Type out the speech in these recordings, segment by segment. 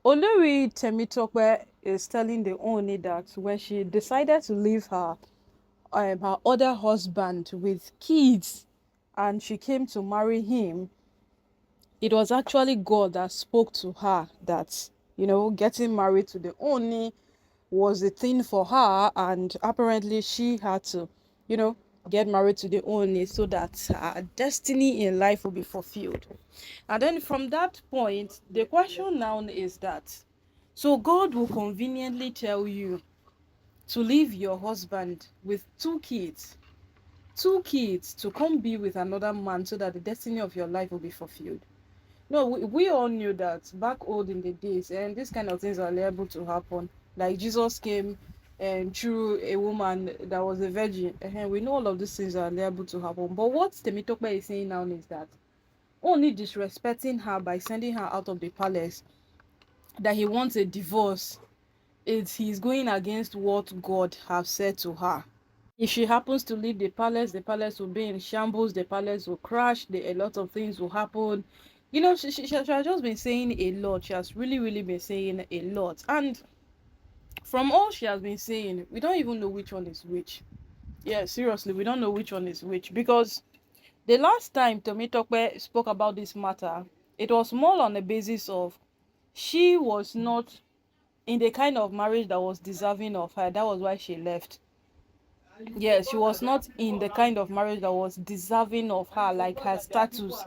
Olori Temitope is telling the Ooni that when she decided to leave her other husband with kids and she came to marry him, it was actually God that spoke to her that, getting married to the Ooni was the thing for her, and apparently she had to, you know, get married to the Ooni so that her destiny in life will be fulfilled. And then from that point, the question now is that so God will conveniently tell you to leave your husband with two kids to come be with another man so that the destiny of your life will be fulfilled. No, we all knew that back old in the days, and these kind of things are liable to happen. Like Jesus came and through a woman that was a virgin. We know all of these things are liable to happen. But what Temitope is saying now is that only disrespecting her by sending her out of the palace, that he wants a divorce, he's going against what God has said to her. If she happens to leave the palace will be in shambles, the palace will crash, a lot of things will happen. She has just been saying a lot. She has really, really been saying a lot. And from all she has been saying, we don't even know which one is which. Yeah, seriously, we don't know which one is which. Because the last time Temitope spoke about this matter, it was more on the basis of she was not in the kind of marriage that was deserving of her. That was why she left. Yes, she was not in the kind of marriage that was deserving of her, like her status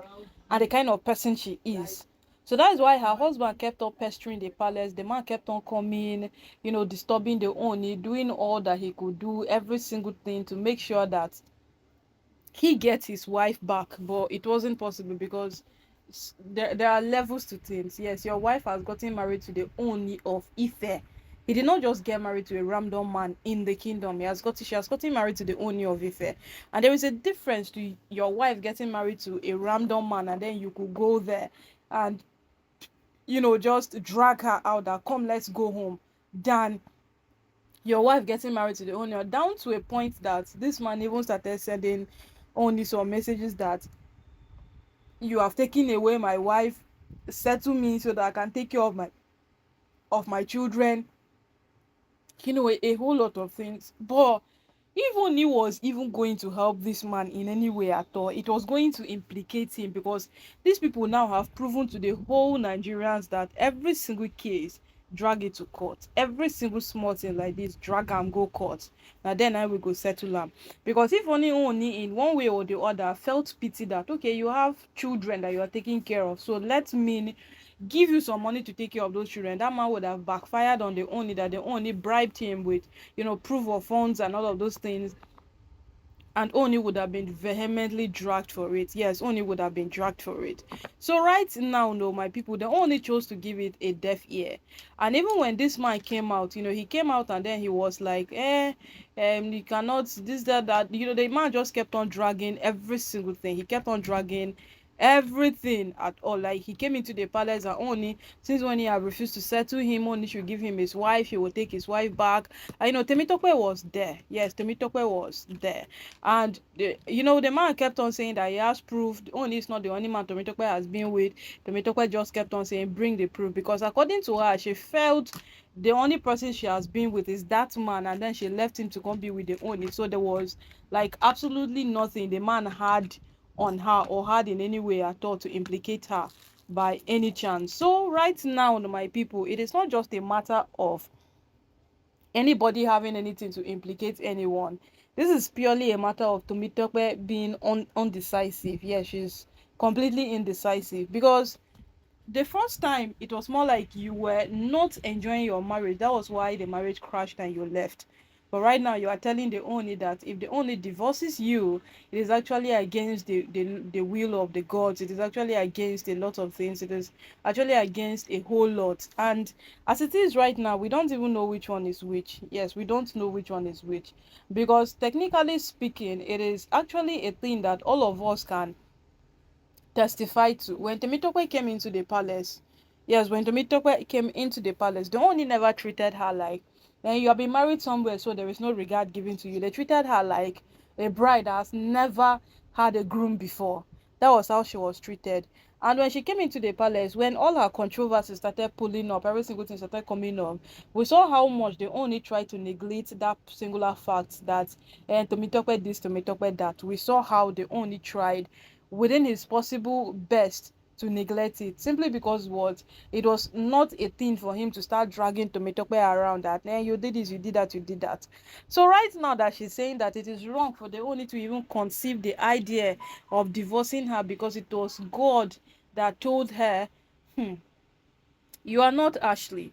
and the kind of person she is. So that is why her husband kept on pestering the palace. The man kept on coming, disturbing the Oni, doing all that he could do, every single thing to make sure that he gets his wife back. But it wasn't possible because there are levels to things. Yes, your wife has gotten married to the Oni of Ife. He did not just get married to a random man in the kingdom. She has gotten married to the Oni of Ife. And there is a difference to your wife getting married to a random man and then you could go there and just drag her out that come, let's go home, than your wife getting married to the owner, down to a point that this man even started sending only some messages that you have taken away my wife, settle me so that I can take care of my children, a whole lot of things. But even he was even going to help this man in any way at all, it was going to implicate him, because these people now have proven to the whole Nigerians that every single case, drag it to court. Every single small thing like this, drag am go court. Now then I will go settle am. Because if only in one way or the other felt pity that okay, you have children that you are taking care of, so let me give you some money to take care of those children, that man would have backfired on the only that the only bribed him with proof of funds and all of those things, and Oni would have been vehemently dragged for it. Yes, Oni would have been dragged for it. So right now, no, my people, they only chose to give it a deaf ear. And even when this man came out, he came out and then he was like, you cannot, this, that. The man just kept on dragging every single thing. He kept on dragging everything at all. Like he came into the palace and only since when he had refused to settle him, only should give him his wife, he will take his wife back. And Temitope was there. Yes, Temitope was there. And the man kept on saying that he has proof. Only is not the only man Temitope has been with. Temitope just kept on saying bring the proof, because according to her, she felt the only person she has been with is that man, and then she left him to come be with the only. So there was like absolutely nothing the man had on her or had in any way at all to implicate her by any chance. So right now, my people, it is not just a matter of anybody having anything to implicate anyone. This is purely a matter of Temitope being undecisive. Yeah, she's completely indecisive, because the first time it was more like you were not enjoying your marriage. That was why the marriage crashed and you left. But right now you are telling the only that if the only divorces you, it is actually against the will of the gods. It is actually against a lot of things. It is actually against a whole lot. And as it is right now, we don't even know which one is which. Yes, we don't know which one is which, because technically speaking, it is actually a thing that all of us can testify to. When Temitope came into the palace, yes, when Temitope came into the palace, the only never treated her like, then you have been married somewhere, so there is no regard given to you. They treated her like a bride that has never had a groom before. That was how she was treated. And when she came into the palace, when all her controversies started pulling up, every single thing started coming up, we saw how much they only tried to neglect that singular fact that Temitope this, Temitope that. We saw how they only tried within his possible best to neglect it, simply because what, it was not a thing for him to start dragging Temitope around that you did this, you did that, you did that. So right now that she's saying that it is wrong for the only to even conceive the idea of divorcing her because it was God that told her, hmm, you are not Ashley.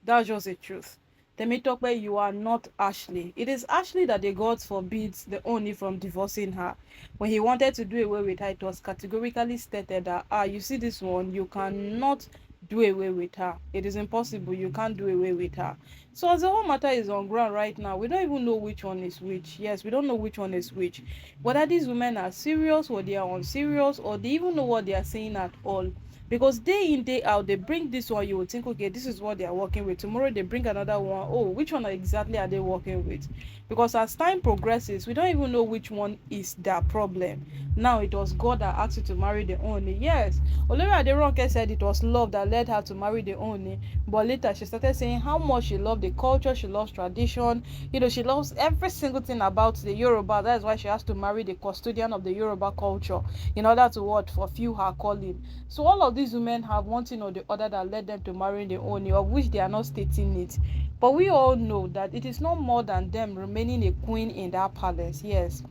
That's just the truth. Temitope, you are not Ashley. It is Ashley that the gods forbids the Oni from divorcing her. When he wanted to do away with her, it was categorically stated that, you see this one, you cannot do away with her. It is impossible. You can't do away with her. So as the whole matter is on ground right now, we don't even know which one is which. Yes, we don't know which one is which. Whether these women are serious or they are unserious or they even know what they are saying at all, because day in day out they bring this one, you would think okay, this is what they are working with. Tomorrow they bring another one. Oh, which one exactly are they working with? Because as time progresses we don't even know which one is their problem. Now it was God that asked you to marry the only. Yes, Olori Aderonke said it was love that led her to marry the only, but later she started saying how much she loved the culture, she loves tradition, she loves every single thing about the Yoruba. That is why she has to marry the custodian of the Yoruba culture in order to what, fulfill her calling. So all of these women have one thing or the other that led them to marry the Oni, of which they are not stating it. But we all know that it is not more than them remaining a queen in that palace. Yes,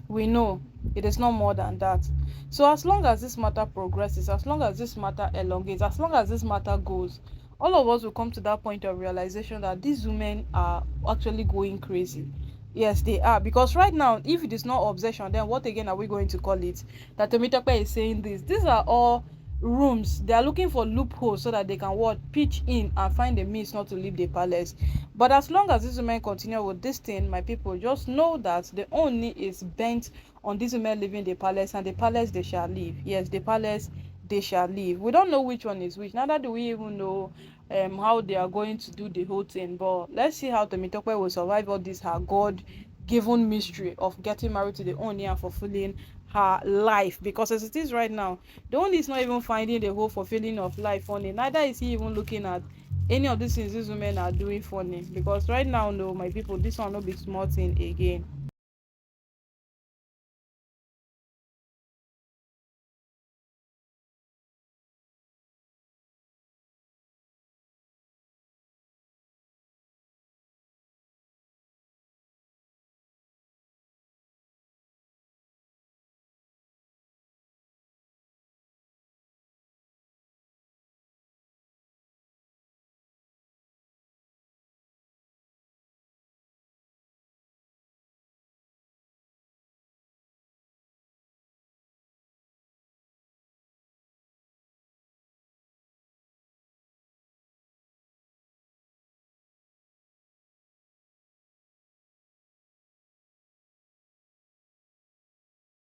we know it is not more than that. So as long as this matter progresses, as long as this matter elongates, as long as this matter goes, all of us will come to that point of realization that these women are actually going crazy. Yes, they are. Because right now, if it is not obsession, then what again are we going to call it? That Temitope is saying this. These are all rooms. They are looking for loopholes so that they can what, pitch in and find a means not to leave the palace. But as long as these women continue with this thing, my people, just know that the only is bent on these women leaving the palace, and the palace they shall leave. Yes, the palace they shall leave. We don't know which one is which. Neither do we even know how they are going to do the whole thing. But let's see how Temitope will survive all this her God given mystery of getting married to the Oni and fulfilling her life. Because as it is right now, the Oni is not even finding the whole fulfilling of life funny. Neither is he even looking at any of these things these women are doing funny. Because right now, no, my people, this one no be small thing again.